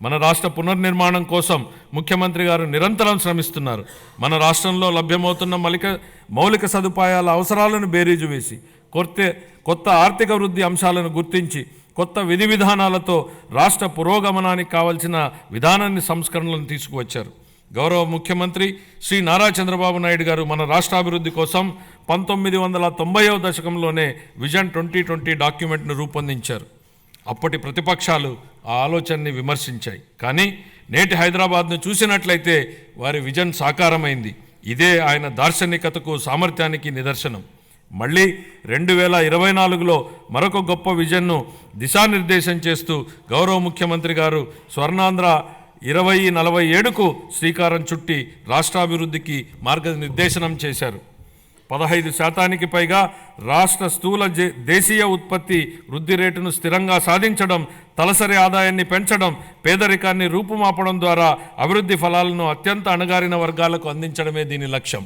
మన రాష్ట్ర పునర్నిర్మాణం కోసం ముఖ్యమంత్రి గారు నిరంతరం శ్రమిస్తున్నారు. మన రాష్ట్రంలో లభ్యమవుతున్న మౌలిక సదుపాయాల అవసరాలను బేరీజు వేసి కొత్త ఆర్థిక వృద్ధి అంశాలను గుర్తించి కొత్త విధి విధానాలతో రాష్ట్ర పురోగమనానికి కావాల్సిన విధానాన్ని సంస్కరణలను తీసుకువచ్చారు. గౌరవ ముఖ్యమంత్రి శ్రీ నారా చంద్రబాబు నాయుడు గారు మన రాష్ట్రాభివృద్ధి కోసం 1990వ దశకంలోనే విజన్ 2020 డాక్యుమెంట్ను రూపొందించారు. అప్పటి ప్రతిపక్షాలు ఆ ఆలోచనని విమర్శించాయి. కానీ నేటి హైదరాబాద్ను చూసినట్లయితే వారి విజన్ సాకారమైంది. ఇదే ఆయన దార్శనికతకు సామర్థ్యానికి నిదర్శనం. మళ్ళీ 2024లో మరొక గొప్ప విజన్ను దిశానిర్దేశం చేస్తూ గౌరవ ముఖ్యమంత్రి గారు స్వర్ణాంధ్ర 2047కు శ్రీకారం చుట్టి రాష్ట్రాభివృద్ధికి మార్గనిర్దేశనం చేశారు. 15% పైగా రాష్ట్ర స్థూల దేశీయ ఉత్పత్తి వృద్ధి రేటును స్థిరంగా సాధించడం, తలసరి ఆదాయాన్ని పెంచడం, పేదరికాన్ని రూపుమాపడం ద్వారా అభివృద్ధి ఫలాలను అత్యంత అణగారిన వర్గాలకు అందించడమే దీని లక్ష్యం.